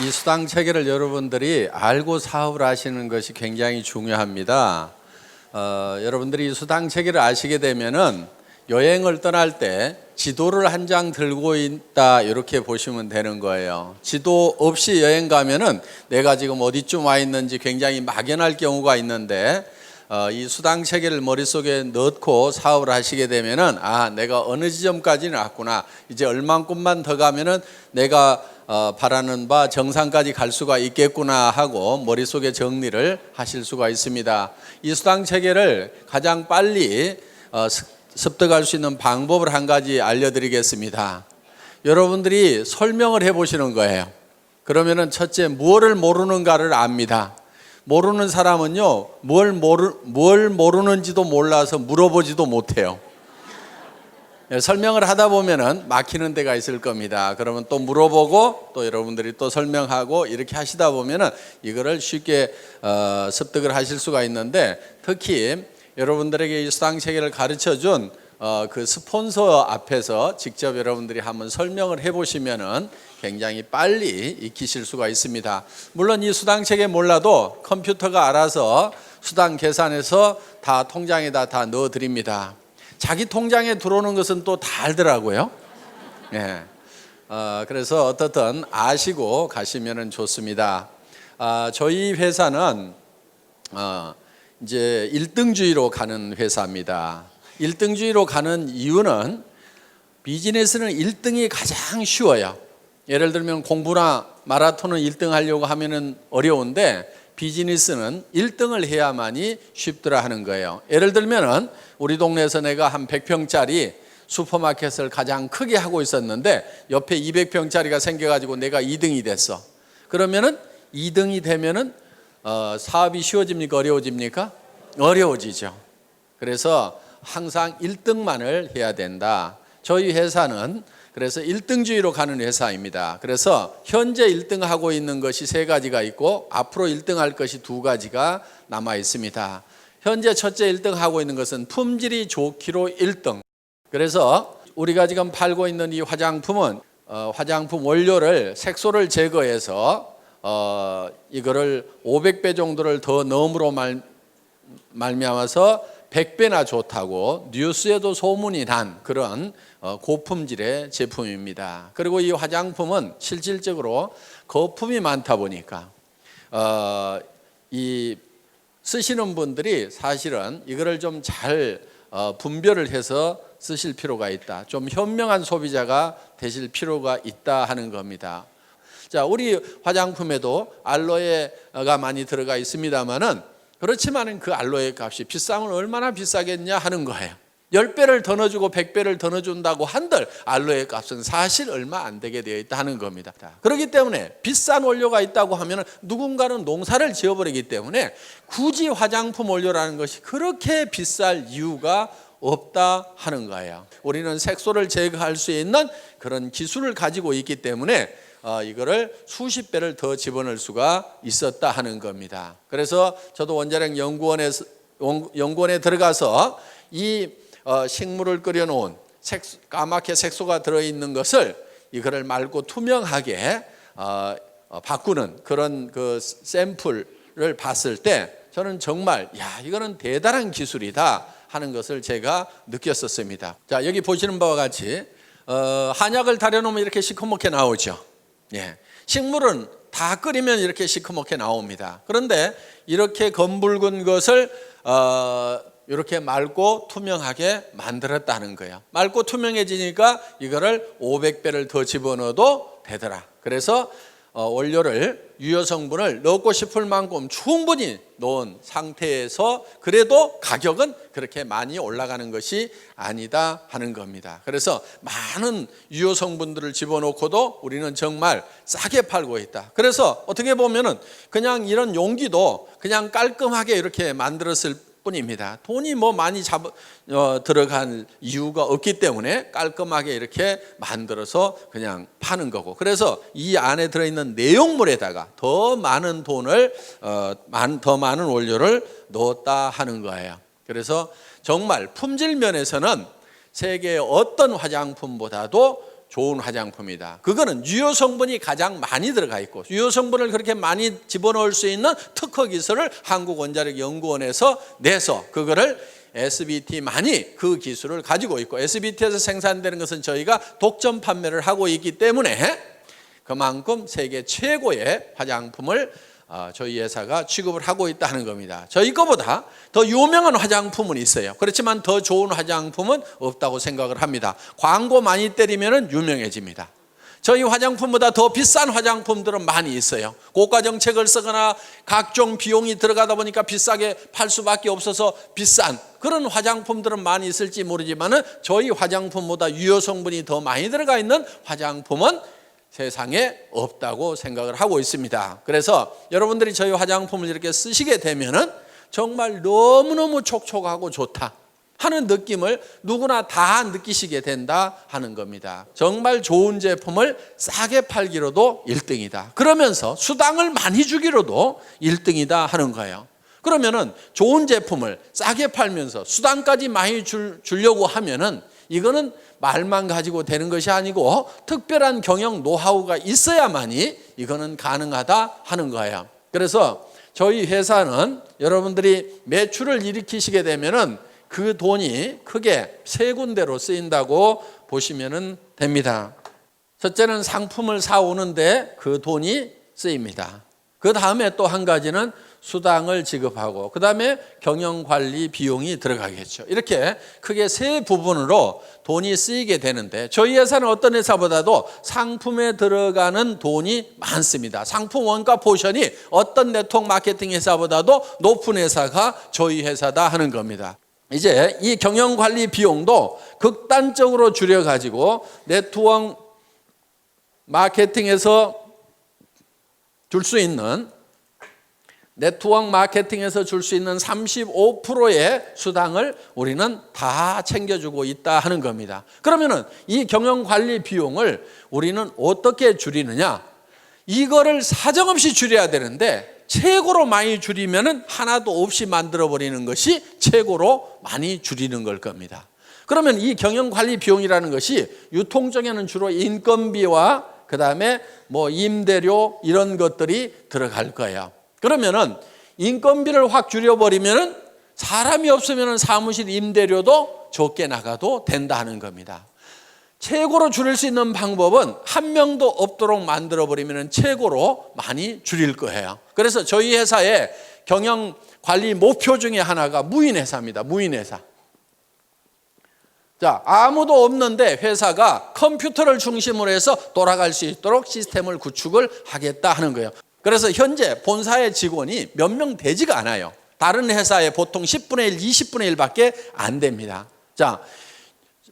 이 수당 체계를 여러분들이 알고 사업을 하시는 것이 굉장히 중요합니다. 여러분들이 이 수당 체계를 아시게 되면은 여행을 떠날 때 지도를 한 장 들고 있다 이렇게 보시면 되는 거예요. 지도 없이 여행 가면은 내가 지금 어디쯤 와 있는지 굉장히 막연할 경우가 있는데 이 수당 체계를 머릿속에 넣고 사업을 하시게 되면은 내가 어느 지점까지는 왔구나. 이제 얼만큼만 더 가면은 내가 바라는 바 정상까지 갈 수가 있겠구나 하고 머릿속에 정리를 하실 수가 있습니다. 이 수당 체계를 가장 빨리 습득할 수 있는 방법을 한 가지 알려드리겠습니다. 여러분들이 설명을 해보시는 거예요. 그러면은 첫째 무엇을 모르는가를 압니다. 모르는 사람은요 뭘 모르는지도 몰라서 물어보지도 못해요. 설명을 하다 보면은 막히는 데가 있을 겁니다. 그러면 또 물어보고 또 여러분들이 또 설명하고 이렇게 하시다 보면은 이거를 쉽게 습득을 하실 수가 있는데, 특히 여러분들에게 이 수당 체계를 가르쳐 준 그 스폰서 앞에서 직접 여러분들이 한번 설명을 해보시면은 굉장히 빨리 익히실 수가 있습니다. 물론 이 수당 체계 몰라도 컴퓨터가 알아서 수당 계산해서 다 통장에다 다 넣어 드립니다. 자기 통장에 들어오는 것은 또 다 알더라고요. 예. 그래서 어떻든 아시고 가시면은 좋습니다. 저희 회사는 이제 1등주의로 가는 회사입니다. 1등주의로 가는 이유는 비즈니스는 1등이 가장 쉬워요. 예를 들면 공부나 마라톤은 1등 하려고 하면은 어려운데 비즈니스는 1등을 해야만이 쉽더라 하는 거예요. 예를 들면은 우리 동네에서 내가 한 100평짜리 슈퍼마켓을 가장 크게 하고 있었는데 옆에 200평짜리가 생겨가지고 내가 2등이 됐어. 그러면은 2등이 되면은 사업이 쉬워집니까? 어려워집니까? 어려워지죠. 그래서 항상 1등만을 해야 된다. 저희 회사는 그래서 1등주의로 가는 회사입니다. 그래서 현재 1등 하고 있는 것이 3가지가 있고 앞으로 1등 할 것이 2가지가 남아 있습니다. 현재 첫째 1등 하고 있는 것은 품질이 좋기로 1등. 그래서 우리가 지금 팔고 있는 이 화장품은 화장품 원료를 색소를 제거해서 이거를 500배 정도를 더 넣음으로 말미암아서 100배나 좋다고 뉴스에도 소문이 난 그런 고품질의 제품입니다. 그리고 이 화장품은 실질적으로 거품이 많다 보니까 이 쓰시는 분들이 사실은 이거를 좀 잘 분별을 해서 쓰실 필요가 있다. 좀 현명한 소비자가 되실 필요가 있다 하는 겁니다. 자, 우리 화장품에도 알로에가 많이 들어가 있습니다만은 그렇지만은 그 알로에 값이 비싸면 얼마나 비싸겠냐 하는 거예요. 10배를 더 넣어주고 100배를 더 넣어준다고 한들 알로에 값은 사실 얼마 안 되게 되어 있다 하는 겁니다. 그렇기 때문에 비싼 원료가 있다고 하면 누군가는 농사를 지어버리기 때문에 굳이 화장품 원료라는 것이 그렇게 비쌀 이유가 없다 하는 거예요. 우리는 색소를 제거할 수 있는 그런 기술을 가지고 있기 때문에 이거를 수십 배를 더 집어넣을 수가 있었다 하는 겁니다. 그래서 저도 원자력 연구원에 들어가서 이 식물을 끓여놓은 까맣게 색소가 들어있는 것을 이거를 맑고 투명하게 바꾸는 그런 그 샘플을 봤을 때 저는 정말 이거는 대단한 기술이다 하는 것을 제가 느꼈었습니다. 자, 여기 보시는 바와 같이 한약을 달여놓으면 이렇게 시커멓게 나오죠. 예, 식물은 다 끓이면 이렇게 시커멓게 나옵니다. 그런데 이렇게 검붉은 것을 이렇게 맑고 투명하게 만들었다는 거예요. 맑고 투명해지니까 이거를 500배를 더 집어넣어도 되더라. 그래서 원료를 유효 성분을 넣고 싶을 만큼 충분히 넣은 상태에서 그래도 가격은 그렇게 많이 올라가는 것이 아니다 하는 겁니다. 그래서 많은 유효 성분들을 집어넣고도 우리는 정말 싸게 팔고 있다. 그래서 어떻게 보면은 그냥 이런 용기도 그냥 깔끔하게 이렇게 만들었을 뿐입니다. 돈이 뭐 많이 들어간 이유가 없기 때문에 깔끔하게 이렇게 만들어서 그냥 파는 거고, 그래서 이 안에 들어있는 내용물에다가 더 많은 돈을 더 많은 원료를 넣었다 하는 거예요. 그래서 정말 품질 면에서는 세계의 어떤 화장품보다도 좋은 화장품이다. 그거는 유효 성분이 가장 많이 들어가 있고 유효 성분을 그렇게 많이 집어넣을 수 있는 특허 기술을 한국원자력연구원에서 내서 그거를 SBT만이 그 기술을 가지고 있고 SBT에서 생산되는 것은 저희가 독점 판매를 하고 있기 때문에 그만큼 세계 최고의 화장품을 저희 회사가 취급을 하고 있다는 겁니다. 저희 거보다 더 유명한 화장품은 있어요. 그렇지만 더 좋은 화장품은 없다고 생각을 합니다. 광고 많이 때리면 유명해집니다. 저희 화장품보다 더 비싼 화장품들은 많이 있어요. 고가 정책을 쓰거나 각종 비용이 들어가다 보니까 비싸게 팔 수밖에 없어서 비싼 그런 화장품들은 많이 있을지 모르지만 저희 화장품보다 유효 성분이 더 많이 들어가 있는 화장품은 세상에 없다고 생각을 하고 있습니다. 그래서 여러분들이 저희 화장품을 이렇게 쓰시게 되면은 정말 너무너무 촉촉하고 좋다 하는 느낌을 누구나 다 느끼시게 된다 하는 겁니다. 정말 좋은 제품을 싸게 팔기로도 1등이다. 그러면서 수당을 많이 주기로도 1등이다 하는 거예요. 그러면은 좋은 제품을 싸게 팔면서 수당까지 많이 주려고 하면은 이거는 말만 가지고 되는 것이 아니고 특별한 경영 노하우가 있어야만이 이거는 가능하다 하는 거예요. 그래서 저희 회사는 여러분들이 매출을 일으키시게 되면은 그 돈이 크게 세 군데로 쓰인다고 보시면 됩니다. 첫째는 상품을 사오는데 그 돈이 쓰입니다. 그 다음에 또 한 가지는 수당을 지급하고 그 다음에 경영관리 비용이 들어가겠죠. 이렇게 크게 세 부분으로 돈이 쓰이게 되는데 저희 회사는 어떤 회사보다도 상품에 들어가는 돈이 많습니다. 상품 원가 포션이 어떤 네트워크 마케팅 회사보다도 높은 회사가 저희 회사다 하는 겁니다. 이제 이 경영관리 비용도 극단적으로 줄여가지고 네트워크 마케팅에서 줄 수 있는 네트워크 마케팅에서 줄 수 있는 35%의 수당을 우리는 다 챙겨주고 있다 하는 겁니다. 그러면은 이 경영관리 비용을 우리는 어떻게 줄이느냐? 이거를 사정없이 줄여야 되는데 최고로 많이 줄이면은 하나도 없이 만들어버리는 것이 최고로 많이 줄이는 걸 겁니다. 그러면 이 경영관리 비용이라는 것이 유통적에는 주로 인건비와 그 다음에 뭐 임대료 이런 것들이 들어갈 거예요. 그러면은 인건비를 확 줄여버리면은 사람이 없으면은 사무실 임대료도 적게 나가도 된다 하는 겁니다. 최고로 줄일 수 있는 방법은 한 명도 없도록 만들어버리면 최고로 많이 줄일 거예요. 그래서 저희 회사의 경영관리 목표 중에 하나가 무인회사입니다. 무인회사. 자, 아무도 없는데 회사가 컴퓨터를 중심으로 해서 돌아갈 수 있도록 시스템을 구축을 하겠다 하는 거예요. 그래서 현재 본사의 직원이 몇 명 되지가 않아요. 다른 회사에 보통 10분의 1, 20분의 1밖에 안 됩니다. 자,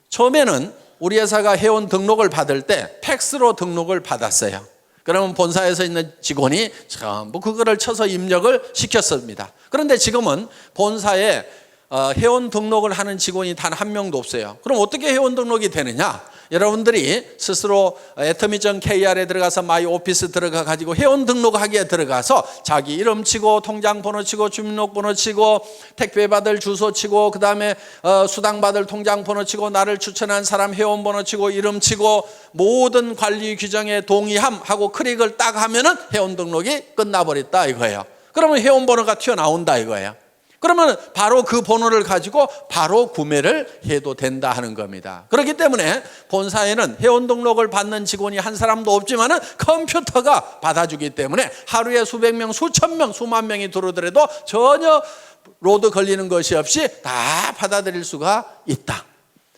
처음에는 우리 회사가 회원 등록을 받을 때 팩스로 등록을 받았어요. 그러면 본사에서 있는 직원이 전부 그거를 쳐서 입력을 시켰습니다. 그런데 지금은 본사에 회원 등록을 하는 직원이 단 한 명도 없어요. 그럼 어떻게 회원 등록이 되느냐? 여러분들이 스스로 atomy.kr에 들어가서 마이 오피스 들어가 가지고 회원 등록하기에 들어가서 자기 이름 치고 통장 번호 치고 주민등록번호 치고 택배 받을 주소 치고 그 다음에 수당 받을 통장 번호 치고 나를 추천한 사람 회원 번호 치고 이름 치고 모든 관리 규정에 동의함하고 클릭을 딱 하면은 회원 등록이 끝나버렸다 이거예요. 그러면 회원 번호가 튀어나온다 이거예요. 그러면 바로 그 번호를 가지고 바로 구매를 해도 된다 하는 겁니다. 그렇기 때문에 본사에는 회원 등록을 받는 직원이 한 사람도 없지만은 컴퓨터가 받아주기 때문에 하루에 수백 명, 수천 명, 수만 명이 들어오더라도 전혀 로드 걸리는 것이 없이 다 받아들일 수가 있다.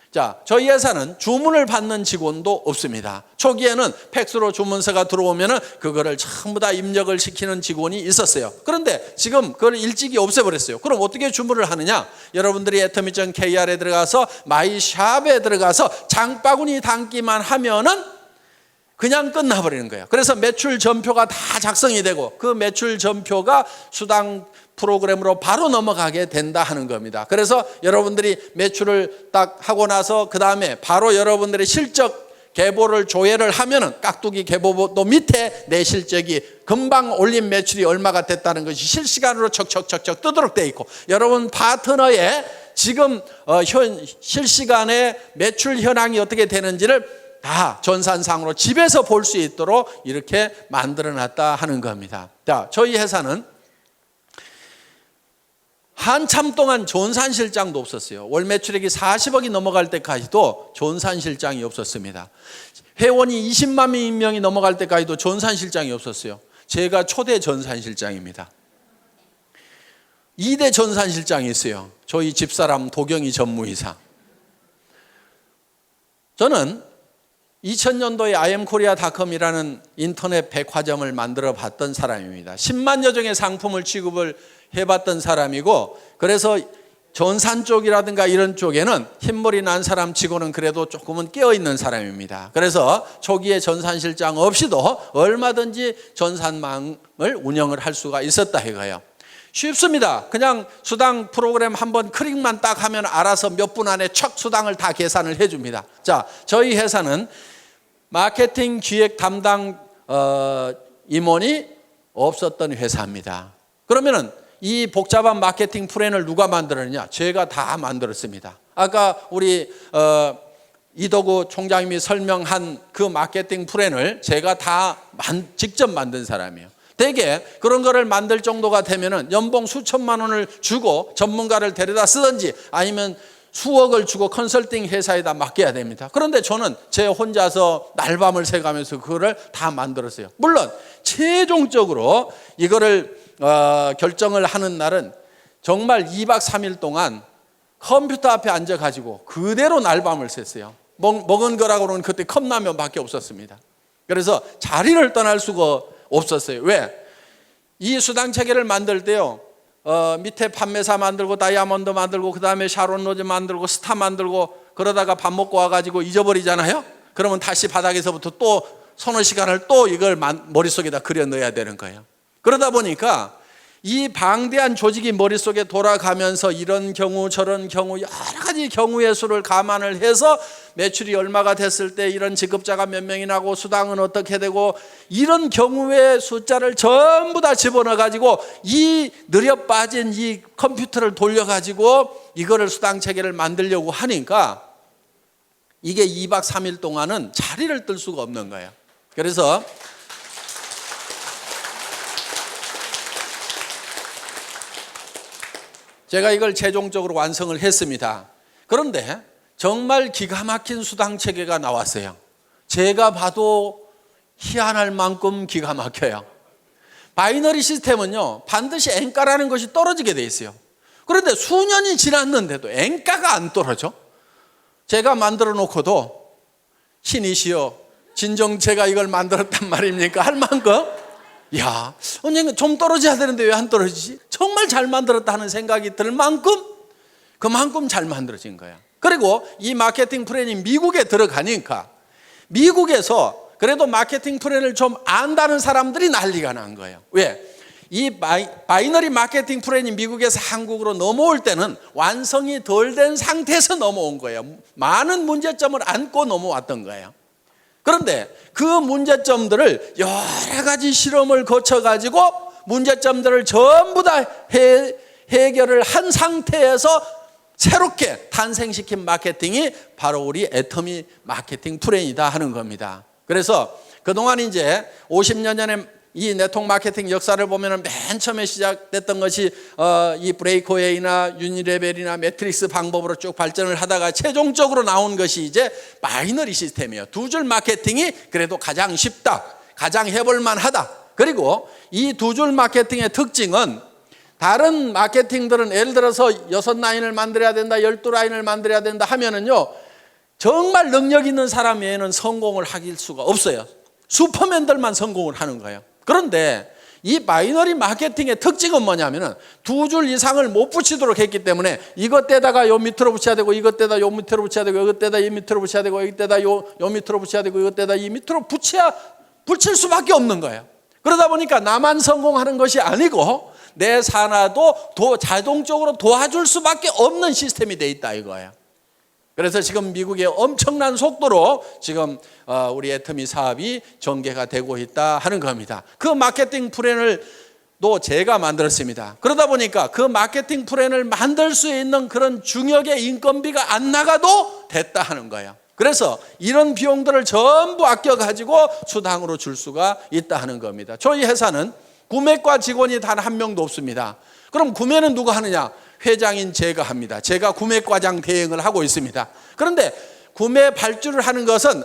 자, 저희 회사는 주문을 받는 직원도 없습니다. 초기에는 팩스로 주문서가 들어오면은 그거를 전부 다 입력을 시키는 직원이 있었어요. 그런데 지금 그걸 일찍이 없애버렸어요. 그럼 어떻게 주문을 하느냐? 여러분들이 atomy.kr에 들어가서 마이샵에 들어가서 장바구니 담기만 하면은 그냥 끝나버리는 거예요. 그래서 매출 전표가 다 작성이 되고 그 매출 전표가 수당 프로그램으로 바로 넘어가게 된다 하는 겁니다. 그래서 여러분들이 매출을 딱 하고 나서 그 다음에 바로 여러분들의 실적 계보를 조회를 하면은 깍두기 계보도 밑에 내 실적이 금방 올린 매출이 얼마가 됐다는 것이 실시간으로 척척척척 뜨도록 돼 있고 여러분 파트너의 지금 실시간에 매출 현황이 어떻게 되는지를 다 전산상으로 집에서 볼 수 있도록 이렇게 만들어 놨다 하는 겁니다. 자, 저희 회사는 한참 동안 전산실장도 없었어요. 월 매출액이 40억이 넘어갈 때까지도 전산실장이 없었습니다. 회원이 20만 명이 넘어갈 때까지도 전산실장이 없었어요. 제가 초대 전산실장입니다. 2대 전산실장이 있어요. 저희 집사람 도경이 전무이사. 저는 2000년도에 IamKorea.com이라는 인터넷 백화점을 만들어 봤던 사람입니다. 10만여 종의 상품을 취급을 해봤던 사람이고, 그래서 전산 쪽이라든가 이런 쪽에는 흰머리 난 사람 치고는 그래도 조금은 깨어있는 사람입니다. 그래서 초기에 전산실장 없이도 얼마든지 전산망을 운영을 할 수가 있었다 이거예요. 쉽습니다. 그냥 수당 프로그램 한번 클릭만 딱 하면 알아서 몇 분 안에 척 수당을 다 계산을 해줍니다. 자, 저희 회사는 마케팅 기획 담당 임원이 없었던 회사입니다. 그러면은 이 복잡한 마케팅 플랜을 누가 만들었느냐? 제가 다 만들었습니다. 아까 우리 이덕우 총장님이 설명한 그 마케팅 플랜을 제가 다 직접 만든 사람이에요. 대개 그런 거를 만들 정도가 되면은 연봉 수천만 원을 주고 전문가를 데려다 쓰든지 아니면 수억을 주고 컨설팅 회사에다 맡겨야 됩니다. 그런데 저는 제 혼자서 날밤을 새가면서 그거를 다 만들었어요. 물론 최종적으로 이거를 결정을 하는 날은 정말 2박 3일 동안 컴퓨터 앞에 앉아가지고 그대로 날밤을 샜어요. 먹은 거라고는 그때 컵라면밖에 없었습니다. 그래서 자리를 떠날 수가 없었어요. 왜? 이 수당 체계를 만들 때요, 밑에 판매사 만들고 다이아몬드 만들고 그 다음에 샤론 로즈 만들고 스타 만들고 그러다가 밥 먹고 와가지고 잊어버리잖아요. 그러면 다시 바닥에서부터 또 서너 시간을 또 이걸 머릿속에다 그려 넣어야 되는 거예요. 그러다 보니까 이 방대한 조직이 머릿속에 돌아가면서 이런 경우 저런 경우 여러 가지 경우의 수를 감안을 해서 매출이 얼마가 됐을 때 이런 지급자가 몇 명이 나고 수당은 어떻게 되고 이런 경우의 숫자를 전부 다 집어넣어 가지고 이 느려 빠진 이 컴퓨터를 돌려 가지고 이거를 수당 체계를 만들려고 하니까 이게 2박 3일 동안은 자리를 뜰 수가 없는 거예요. 그래서 제가 이걸 최종적으로 완성을 했습니다. 그런데 정말 기가 막힌 수당 체계가 나왔어요. 제가 봐도 희한할 만큼 기가 막혀요. 바이너리 시스템은요, 반드시 엔가라는 것이 떨어지게 돼 있어요. 그런데 수년이 지났는데도 엔가가 안 떨어져. 제가 만들어 놓고도 신이시여 진정 제가 이걸 만들었단 말입니까? 할 만큼 야, 언젠가 좀 떨어져야 되는데 왜 안 떨어지지? 정말 잘 만들었다 하는 생각이 들 만큼 그만큼 잘 만들어진 거야. 그리고 이 마케팅 플랜이 미국에 들어가니까 미국에서 그래도 마케팅 플랜을 좀 안다는 사람들이 난리가 난 거예요. 왜? 이 바이너리 마케팅 플랜이 미국에서 한국으로 넘어올 때는 완성이 덜 된 상태에서 넘어온 거예요. 많은 문제점을 안고 넘어왔던 거예요. 그런데 그 문제점들을 여러 가지 실험을 거쳐가지고 문제점들을 전부 다 해결을 한 상태에서 새롭게 탄생시킨 마케팅이 바로 우리 애터미 마케팅 플랜이다 하는 겁니다. 그래서 그동안 이제 50년 전에 이 네트워크 마케팅 역사를 보면 맨 처음에 시작됐던 것이 이 브레이크웨이나 유니레벨이나 매트릭스 방법으로 쭉 발전을 하다가 최종적으로 나온 것이 이제 바이너리 시스템이에요. 두 줄 마케팅이 그래도 가장 쉽다, 가장 해볼만 하다. 그리고 이 두 줄 마케팅의 특징은 다른 마케팅들은 예를 들어서 6라인을 만들어야 된다, 12라인을 만들어야 된다 하면은요, 정말 능력 있는 사람 외에는 성공을 하길 수가 없어요. 슈퍼맨들만 성공을 하는 거예요. 그런데 이 바이너리 마케팅의 특징은 뭐냐면은 두 줄 이상을 못 붙이도록 했기 때문에 이것 때다가 요 밑으로 붙여야 되고 이것 때다 요 밑으로 붙여야 되고 이것 때다 이 밑으로 붙여야 되고 이것 때다 요 밑으로 붙여야 되고 이것 때다 이 밑으로 붙일 수밖에 없는 거예요. 그러다 보니까 나만 성공하는 것이 아니고 내 산하도 자동적으로 도와줄 수밖에 없는 시스템이 돼 있다 이거예요. 그래서 지금 미국의 엄청난 속도로 지금 우리 애터미 사업이 전개가 되고 있다 하는 겁니다. 그 마케팅 플랜을 또 제가 만들었습니다. 그러다 보니까 그 마케팅 플랜을 만들 수 있는 그런 중역의 인건비가 안 나가도 됐다 하는 거예요. 그래서 이런 비용들을 전부 아껴가지고 수당으로 줄 수가 있다 하는 겁니다. 저희 회사는 구매과 직원이 단 한 명도 없습니다. 그럼 구매는 누가 하느냐? 회장인 제가 합니다. 제가 구매과장 대행을 하고 있습니다. 그런데 구매 발주를 하는 것은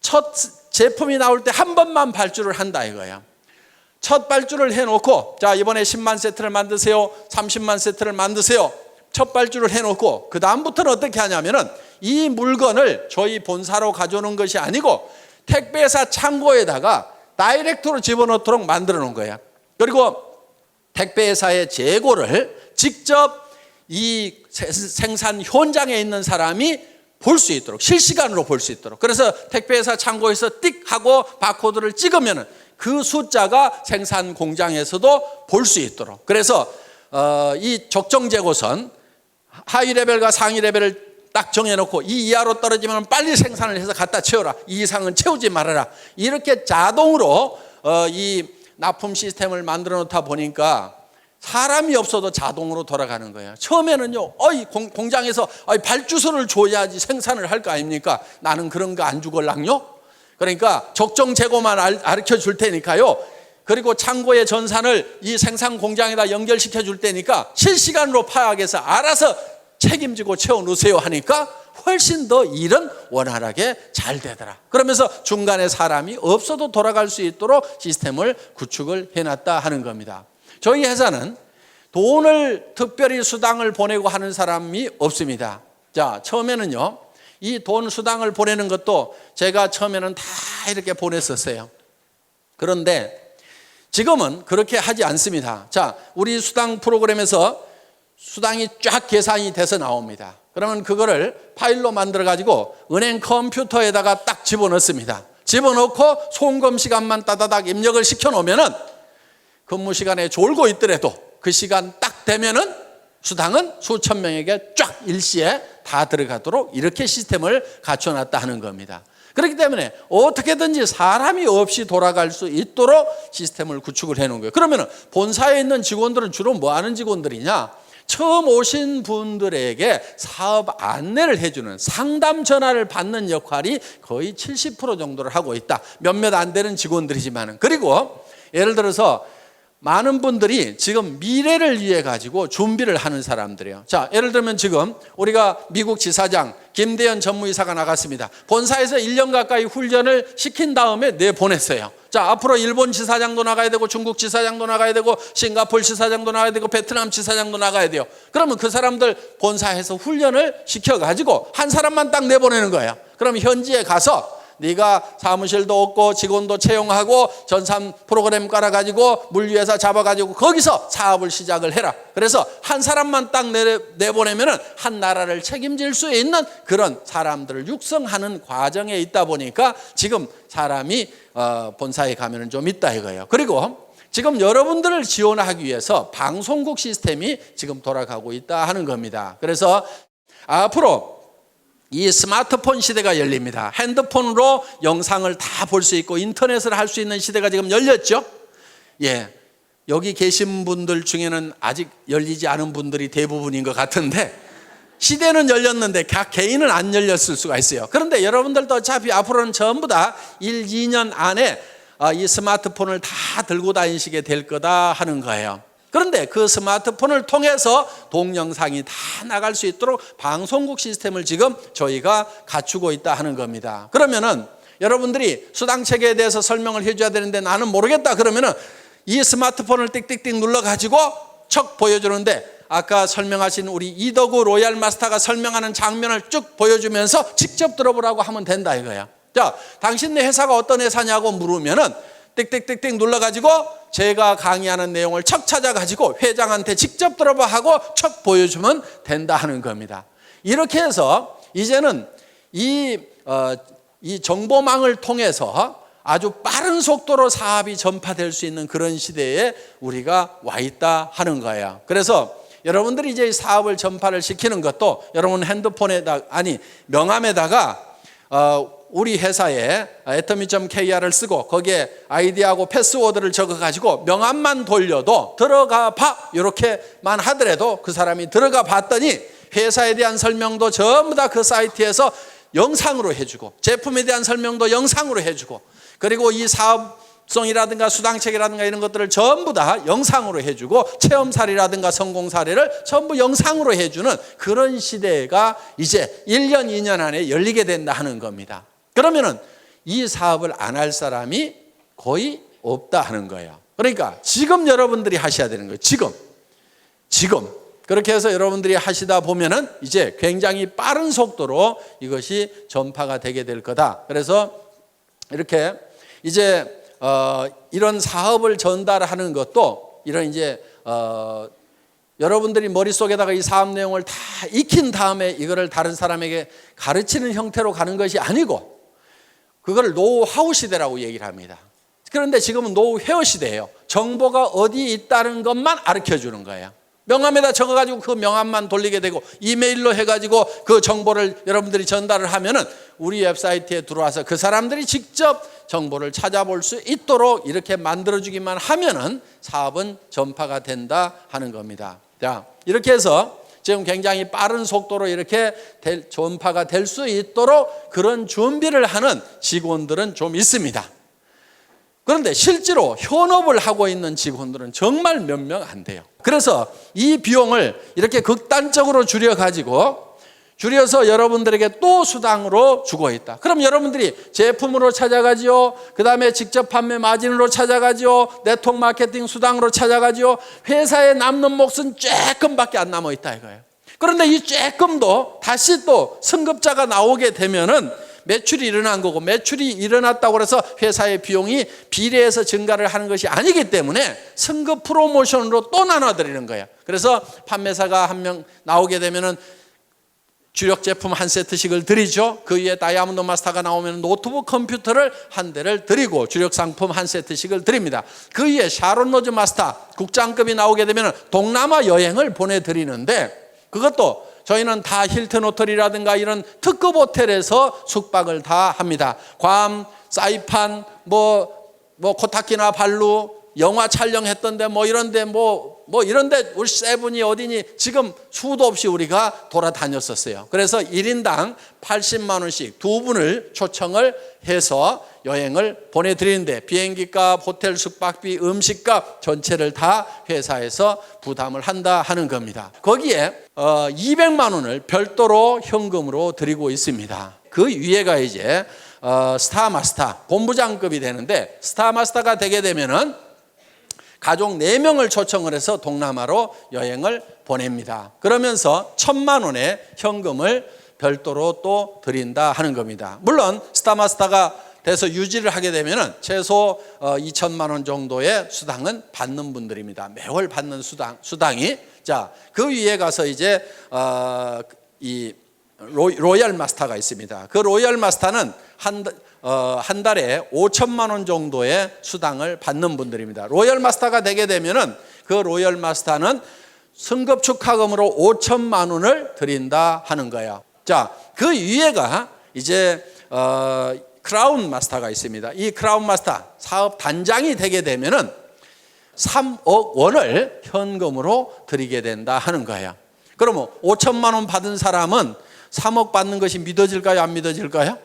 첫 제품이 나올 때 한 번만 발주를 한다 이거예요. 첫 발주를 해놓고 자 이번에 10만 세트를 만드세요. 30만 세트를 만드세요. 첫 발주를 해놓고 그 다음부터는 어떻게 하냐면은 이 물건을 저희 본사로 가져오는 것이 아니고 택배사 창고에다가 다이렉트로 집어넣도록 만들어 놓은 거예요. 그리고 택배사의 재고를 직접 이 생산 현장에 있는 사람이 볼 수 있도록 실시간으로 볼 수 있도록 그래서 택배사 창고에서 띡 하고 바코드를 찍으면 그 숫자가 생산 공장에서도 볼 수 있도록 그래서 이 적정 재고선 하위 레벨과 상위 레벨을 딱 정해놓고 이 이하로 떨어지면 빨리 생산을 해서 갖다 채워라. 이 이상은 채우지 말아라. 이렇게 자동으로 이 납품 시스템을 만들어 놓다 보니까 사람이 없어도 자동으로 돌아가는 거예요. 처음에는요, 공장에서 발주서를 줘야지 생산을 할 거 아닙니까? 나는 그런 거 안 주걸랑요? 그러니까 적정 재고만 가르쳐 줄 테니까요. 그리고 창고의 전산을 이 생산 공장에다 연결시켜 줄 테니까 실시간으로 파악해서 알아서 책임지고 채워 놓으세요 하니까 훨씬 더 일은 원활하게 잘 되더라. 그러면서 중간에 사람이 없어도 돌아갈 수 있도록 시스템을 구축을 해놨다 하는 겁니다. 저희 회사는 돈을 특별히 수당을 보내고 하는 사람이 없습니다. 자, 처음에는요, 이 돈 수당을 보내는 것도 제가 처음에는 다 이렇게 보냈었어요. 그런데 지금은 그렇게 하지 않습니다. 자, 우리 수당 프로그램에서 수당이 쫙 계산이 돼서 나옵니다. 그러면 그거를 파일로 만들어 가지고 은행 컴퓨터에다가 딱 집어넣습니다. 집어넣고 송금 시간만 따다닥 입력을 시켜 놓으면은 근무 시간에 졸고 있더라도 그 시간 딱 되면은 수당은 수천 명에게 쫙 일시에 다 들어가도록 이렇게 시스템을 갖춰놨다 하는 겁니다. 그렇기 때문에 어떻게든지 사람이 없이 돌아갈 수 있도록 시스템을 구축을 해놓은 거예요. 그러면 본사에 있는 직원들은 주로 뭐 하는 직원들이냐? 처음 오신 분들에게 사업 안내를 해주는 상담 전화를 받는 역할이 거의 70% 정도를 하고 있다. 몇몇 안 되는 직원들이지만은. 그리고 예를 들어서 많은 분들이 지금 미래를 위해 가지고 준비를 하는 사람들이에요. 자, 예를 들면 지금 우리가 미국 지사장 김대현 전무이사가 나갔습니다. 본사에서 1년 가까이 훈련을 시킨 다음에 내보냈어요. 자, 앞으로 일본 지사장도 나가야 되고 중국 지사장도 나가야 되고 싱가포르 지사장도 나가야 되고 베트남 지사장도 나가야 돼요. 그러면 그 사람들 본사에서 훈련을 시켜가지고 한 사람만 딱 내보내는 거예요. 그럼 현지에 가서 네가 사무실도 없고 직원도 채용하고 전산 프로그램 깔아가지고 물류회사 잡아가지고 거기서 사업을 시작을 해라. 그래서 한 사람만 딱 내보내면은 한 나라를 책임질 수 있는 그런 사람들을 육성하는 과정에 있다 보니까 지금 사람이 본사에 가면은 좀 있다 이거예요. 그리고 지금 여러분들을 지원하기 위해서 방송국 시스템이 지금 돌아가고 있다 하는 겁니다. 그래서 앞으로 이 스마트폰 시대가 열립니다. 핸드폰으로 영상을 다 볼 수 있고 인터넷을 할 수 있는 시대가 지금 열렸죠. 예, 여기 계신 분들 중에는 아직 열리지 않은 분들이 대부분인 것 같은데 시대는 열렸는데 각 개인은 안 열렸을 수가 있어요. 그런데 여러분들도 어차피 앞으로는 전부 다 1, 2년 안에 이 스마트폰을 다 들고 다니시게 될 거다 하는 거예요. 그런데 그 스마트폰을 통해서 동영상이 다 나갈 수 있도록 방송국 시스템을 지금 저희가 갖추고 있다 하는 겁니다. 그러면은 여러분들이 수당 체계에 대해서 설명을 해줘야 되는데 나는 모르겠다 그러면은 이 스마트폰을 띡띡띡 눌러가지고 척 보여주는데 아까 설명하신 우리 이덕우 로얄 마스터가 설명하는 장면을 쭉 보여주면서 직접 들어보라고 하면 된다 이거야. 자, 당신네 회사가 어떤 회사냐고 물으면은 띡띡띡띡 눌러가지고 제가 강의하는 내용을 척 찾아가지고 회장한테 직접 들어봐 하고 척 보여주면 된다 하는 겁니다. 이렇게 해서 이제는 이 정보망을 통해서 아주 빠른 속도로 사업이 전파될 수 있는 그런 시대에 우리가 와 있다 하는 거예요. 그래서 여러분들이 이제 사업을 전파를 시키는 것도 여러분 명함에다가 우리 회사에 atomy.kr을 쓰고 거기에 아이디하고 패스워드를 적어가지고 명함만 돌려도 들어가 봐 이렇게만 하더라도 그 사람이 들어가 봤더니 회사에 대한 설명도 전부 다 그 사이트에서 영상으로 해주고 제품에 대한 설명도 영상으로 해주고 그리고 이 사업성이라든가 수당책이라든가 이런 것들을 전부 다 영상으로 해주고 체험사례라든가 성공사례를 전부 영상으로 해주는 그런 시대가 이제 1년 2년 안에 열리게 된다 하는 겁니다. 그러면은 이 사업을 안 할 사람이 거의 없다 하는 거예요. 그러니까 지금 여러분들이 하셔야 되는 거예요. 지금 그렇게 해서 여러분들이 하시다 보면은 이제 굉장히 빠른 속도로 이것이 전파가 되게 될 거다. 그래서 이렇게 이제 이런 사업을 전달하는 것도 이런 이제 여러분들이 머릿속에다가 이 사업 내용을 다 익힌 다음에 이거를 다른 사람에게 가르치는 형태로 가는 것이 아니고 그걸 노하우 시대라고 얘기를 합니다. 그런데 지금은 노회어 시대예요. 정보가 어디 있다는 것만 가르쳐 주는 거예요. 명함에다 적어가지고 그 명함만 돌리게 되고 이메일로 해가지고 그 정보를 여러분들이 전달을 하면은 우리 웹사이트에 들어와서 그 사람들이 직접 정보를 찾아볼 수 있도록 이렇게 만들어주기만 하면은 사업은 전파가 된다 하는 겁니다. 자, 이렇게 해서 지금 굉장히 빠른 속도로 이렇게 전파가 될 수 있도록 그런 준비를 하는 직원들은 좀 있습니다. 그런데 실제로 현업을 하고 있는 직원들은 정말 몇 명 안 돼요. 그래서 이 비용을 이렇게 극단적으로 줄여서 여러분들에게 또 수당으로 주고 있다. 그럼 여러분들이 제품으로 찾아가지요. 그 다음에 직접 판매 마진으로 찾아가지요. 네트워크 마케팅 수당으로 찾아가지요. 회사에 남는 몫은 조금밖에 안 남아 있다 이거예요. 그런데 이 조금도 다시 또 승급자가 나오게 되면은 매출이 일어난 거고 매출이 일어났다고 해서 회사의 비용이 비례해서 증가를 하는 것이 아니기 때문에 승급 프로모션으로 또 나눠드리는 거예요. 그래서 판매사가 한 명 나오게 되면은 주력 제품 한 세트씩을 드리죠. 그 위에 다이아몬드 마스터가 나오면 노트북 컴퓨터를 한 대를 드리고 주력 상품 한 세트씩을 드립니다. 그 위에 샤론 로즈 마스터 국장급이 나오게 되면 동남아 여행을 보내드리는데 그것도 저희는 다 힐튼 호텔이라든가 이런 특급 호텔에서 숙박을 다 합니다. 괌, 사이판, 코타키나 발루, 영화 촬영했던데 이런데 이런데 우리 세븐이 어디니 지금 수도 없이 우리가 돌아다녔었어요. 그래서 1인당 80만 원씩 두 분을 초청을 해서 여행을 보내드리는데 비행기값, 호텔 숙박비, 음식값 전체를 다 회사에서 부담을 한다 하는 겁니다. 거기에 200만 원을 별도로 현금으로 드리고 있습니다. 그 위에가 이제 스타마스터 본부장급이 되는데 스타마스터가 되게 되면은 가족 4명을 초청을 해서 동남아로 여행을 보냅니다. 그러면서 1,000만 원의 현금을 별도로 또 드린다 하는 겁니다. 물론 스타마스터가 돼서 유지를 하게 되면 최소 2,000만 원 정도의 수당은 받는 분들입니다. 매월 받는 수당이. 자, 그 위에 가서 이제 이 로얄 마스터가 있습니다. 그 로얄 마스터는 한 달에 5천만 원 정도의 수당을 받는 분들입니다. 로얄 마스터가 되게 되면은 그 로얄 마스터는 승급 축하금으로 5천만 원을 드린다 하는 거예요. 자, 그 위에가 이제 크라운 마스터가 있습니다. 이 크라운 마스터 사업 단장이 되게 되면은 3억 원을 현금으로 드리게 된다 하는 거예요. 그러면 5천만 원 받은 사람은 3억 받는 것이 믿어질까요? 안 믿어질까요?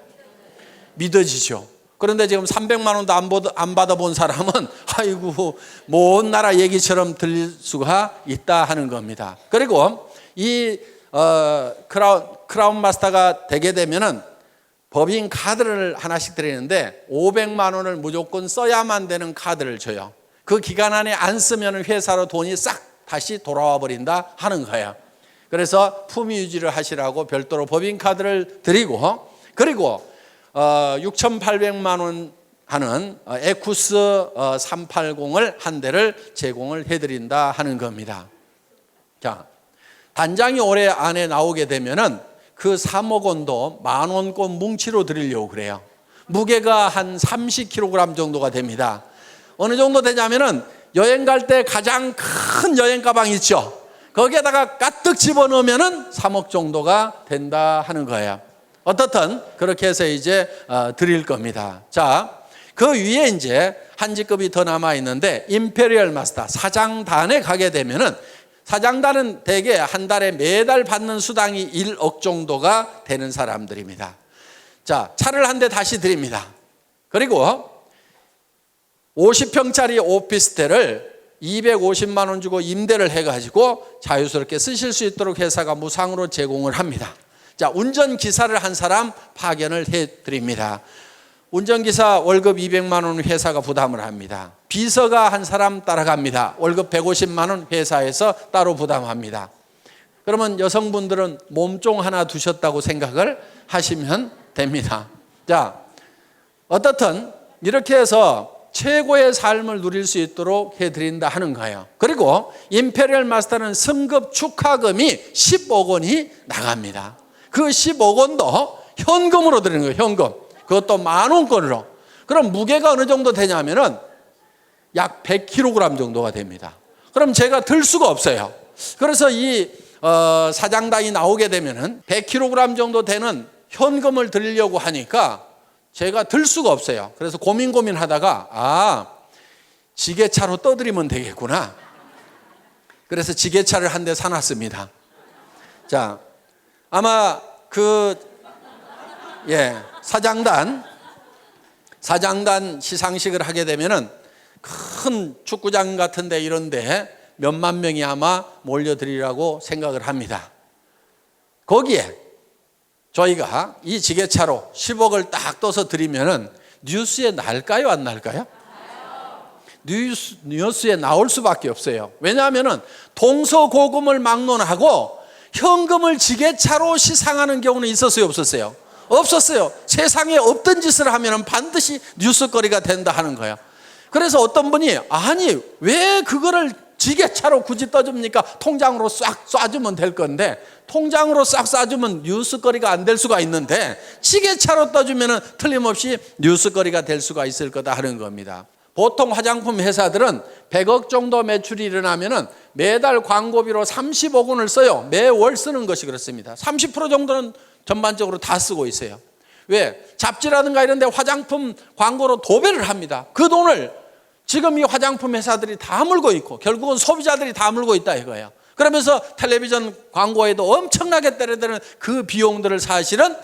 믿어지죠. 그런데 지금 300만 원도 안 받아본 사람은 아이고 먼 나라 얘기처럼 들릴 수가 있다 하는 겁니다. 그리고 이 크라운 마스터가 되게 되면은 법인 카드를 하나씩 드리는데 500만 원을 무조건 써야만 되는 카드를 줘요. 그 기간 안에 안 쓰면 회사로 돈이 싹 다시 돌아와 버린다 하는 거예요. 그래서 품위 유지를 하시라고 별도로 법인 카드를 드리고 그리고 6,800만 원 하는 에쿠스 380을 한 대를 제공을 해드린다 하는 겁니다. 자, 단장이 올해 안에 나오게 되면은 그 3억 원도 10,000원권 뭉치로 드리려고 그래요. 무게가 한 30kg 정도가 됩니다. 어느 정도 되냐면은 여행 갈 때 가장 큰 여행 가방 있죠. 거기에다가 가득 집어넣으면은 3억 정도가 된다 하는 거예요. 어떻든 그렇게 해서 이제 드릴 겁니다. 자, 그 위에 이제 한 직급이 더 남아 있는데 임페리얼 마스터 사장단에 가게 되면은 사장단은 대개 한 달에 매달 받는 수당이 1억 정도가 되는 사람들입니다. 자, 차를 한 대 다시 드립니다. 그리고 50평짜리 오피스텔을 250만 원 주고 임대를 해가지고 자유스럽게 쓰실 수 있도록 회사가 무상으로 제공을 합니다. 자, 운전기사를 한 사람 파견을 해드립니다. 운전기사 월급 200만 원 회사가 부담을 합니다. 비서가 한 사람 따라갑니다. 월급 150만 원 회사에서 따로 부담합니다. 그러면 여성분들은 몸종 하나 두셨다고 생각을 하시면 됩니다. 자, 어떻든 이렇게 해서 최고의 삶을 누릴 수 있도록 해드린다 하는 거예요. 그리고 임페리얼 마스터는 승급 축하금이 10억 원이 나갑니다. 그 10억 원도 현금으로 드리는 거예요. 현금. 그것도 10,000원권으로. 그럼 무게가 어느 정도 되냐면은 약 100kg 정도가 됩니다. 그럼 제가 들 수가 없어요. 그래서 이 사장단이 나오게 되면은 100kg 정도 되는 현금을 드리려고 하니까 제가 들 수가 없어요. 그래서 고민하다가 지게차로 떠드리면 되겠구나. 그래서 지게차를 한 대 사놨습니다. 자, 아마 사장단 시상식을 하게 되면은 큰 축구장 같은데 이런데 몇만 명이 아마 몰려들이라고 생각을 합니다. 거기에 저희가 이 지게차로 10억을 딱 떠서 드리면은 뉴스에 날까요, 안 날까요? 뉴스에 나올 수밖에 없어요. 왜냐하면은 동서고금을 막론하고 현금을 지게차로 시상하는 경우는 있었어요, 없었어요? 없었어요. 세상에 없던 짓을 하면은 반드시 뉴스거리가 된다 하는 거예요. 그래서 어떤 분이 아니 왜 그거를 지게차로 굳이 떠줍니까? 통장으로 싹 쏴주면 될 건데 통장으로 싹 쏴주면 뉴스거리가 안 될 수가 있는데 지게차로 떠주면 틀림없이 뉴스거리가 될 수가 있을 거다 하는 겁니다. 보통 화장품 회사들은 100억 정도 매출이 일어나면 매달 광고비로 30억 원을 써요. 매월 쓰는 것이 그렇습니다. 30% 정도는 전반적으로 다 쓰고 있어요. 왜? 잡지라든가 이런 데 화장품 광고로 도배를 합니다. 그 돈을 지금 이 화장품 회사들이 다 물고 있고 결국은 소비자들이 다 물고 있다 이거예요. 그러면서 텔레비전 광고에도 엄청나게 때려드는 그 비용들을 사실은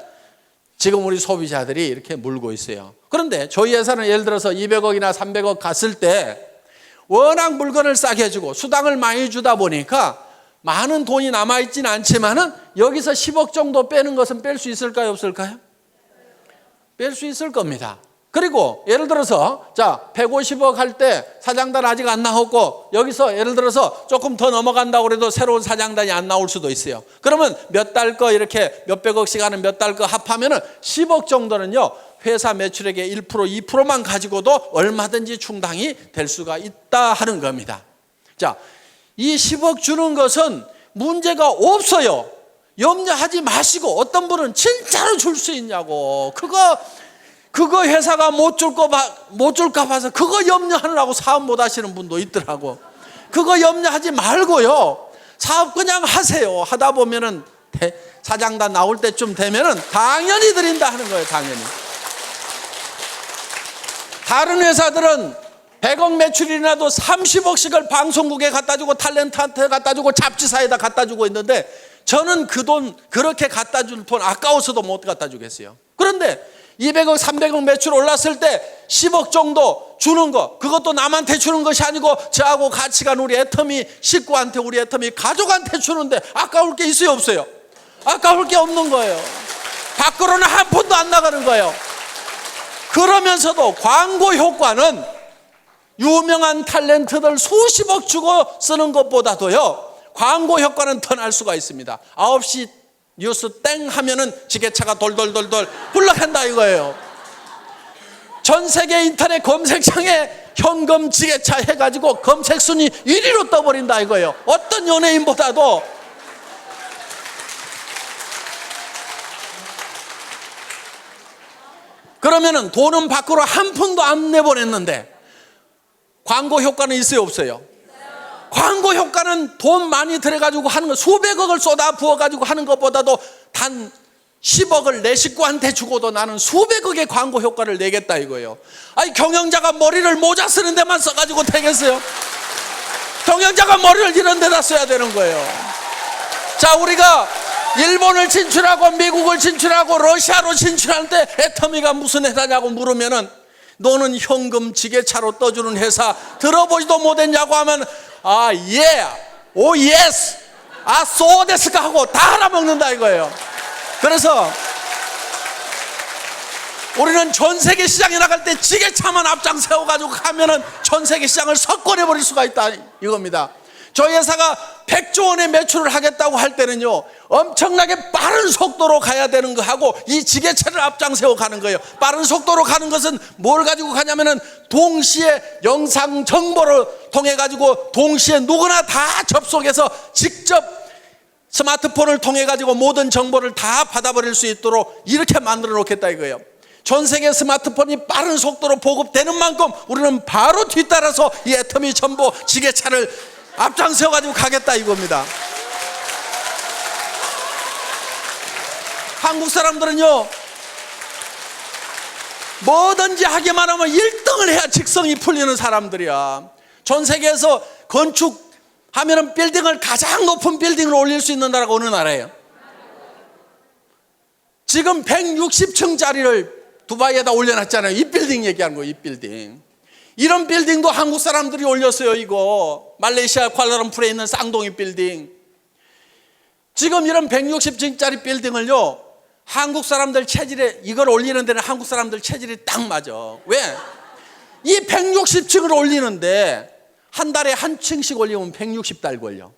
지금 우리 소비자들이 이렇게 물고 있어요. 그런데 저희 회사는 예를 들어서 200억이나 300억 갔을 때 워낙 물건을 싸게 주고 수당을 많이 주다 보니까 많은 돈이 남아있지는 않지만은 여기서 10억 정도 빼는 것은 뺄 수 있을까요, 없을까요? 뺄 수 있을 겁니다. 그리고 예를 들어서 150억 할 때 사장단 아직 안 나왔고 여기서 예를 들어서 조금 더 넘어간다고 해도 새로운 사장단이 안 나올 수도 있어요. 그러면 몇 달 거 이렇게 몇백억씩 하는 몇 달 거 합하면은 10억 정도는요 회사 매출액의 1%, 2%만 가지고도 얼마든지 충당이 될 수가 있다 하는 겁니다. 자, 이 10억 주는 것은 문제가 없어요. 염려하지 마시고 어떤 분은 진짜로 줄 수 있냐고 그거 회사가 못 줄까 봐서 그거 염려하느라고 사업 못 하시는 분도 있더라고. 그거 염려하지 말고요. 사업 그냥 하세요. 하다 보면은 사장단 나올 때쯤 되면은 당연히 드린다 하는 거예요. 당연히. 다른 회사들은 100억 매출이 나도 30억씩을 방송국에 갖다 주고 탤런트한테 갖다 주고 잡지사에다 갖다 주고 있는데 저는 그 돈 그렇게 갖다 줄 돈 아까워서도 못 갖다 주겠어요. 그런데 200억, 300억 매출 올랐을 때 10억 정도 주는 거 그것도 남한테 주는 것이 아니고 저하고 같이 간 우리 애터미 식구한테 우리 애터미 가족한테 주는데 아까울 게 있어요, 없어요? 아까울 게 없는 거예요. 밖으로는 한 푼도 안 나가는 거예요. 그러면서도 광고 효과는 유명한 탤런트들 수십억 주고 쓰는 것보다도요 광고 효과는 더 날 수가 있습니다. 9시 뉴스 땡 하면은 지게차가 돌돌돌돌 굴러간다 이거예요. 전 세계 인터넷 검색창에 현금 지게차 해가지고 검색 순위 1위로 떠버린다 이거예요. 어떤 연예인보다도. 그러면은 돈은 밖으로 한 푼도 안 내보냈는데 광고 효과는 있어요, 없어요? 광고 효과는 돈 많이 들여가지고 하는 거 수백억을 쏟아 부어가지고 하는 것보다도 단 10억을 내 식구한테 주고도 나는 수백억의 광고 효과를 내겠다 이거예요. 아니 경영자가 머리를 모자 쓰는 데만 써가지고 되겠어요? 경영자가 머리를 이런 데다 써야 되는 거예요. 자, 우리가 일본을 진출하고 미국을 진출하고 러시아로 진출하는데 애터미가 무슨 회사냐고 물으면은 너는 현금 지게차로 떠주는 회사 들어보지도 못했냐고 하면 오 예스 소데스까 하고 다 알아먹는다 이거예요. 그래서 우리는 전 세계 시장에 나갈 때 지게차만 앞장 세워가지고 가면은 전 세계 시장을 석권해버릴 수가 있다 이겁니다. 저희 회사가 100조 원의 매출을 하겠다고 할 때는요, 엄청나게 빠른 속도로 가야 되는 거하고 이 지게차를 앞장 세워 가는 거예요. 빠른 속도로 가는 것은 뭘 가지고 가냐면은 동시에 영상 정보를 통해 가지고 동시에 누구나 다 접속해서 직접 스마트폰을 통해 가지고 모든 정보를 다 받아버릴 수 있도록 이렇게 만들어 놓겠다 이거예요. 전 세계 스마트폰이 빠른 속도로 보급되는 만큼 우리는 바로 뒤따라서 이 애터미 전보 지게차를 앞장서 가지고 가겠다 이겁니다. 한국 사람들은요, 뭐든지 하기만 하면 1등을 해야 직성이 풀리는 사람들이야. 전 세계에서 건축하면은 빌딩을 가장 높은 빌딩을 올릴 수 있는 나라가 어느 나라예요? 지금 160층짜리를 두바이에다 올려놨잖아요. 이 빌딩 얘기하는 거예요. 이 빌딩. 이런 빌딩도 한국 사람들이 올렸어요. 이거 말레이시아 쿠알라룸푸르에 있는 쌍둥이 빌딩. 지금 이런 160층짜리 빌딩을요, 한국 사람들 체질에 이걸 올리는 데는 한국 사람들 체질이 딱 맞아. 왜? 이 160층을 올리는데 한 달에 한 층씩 올리면 160달 걸려.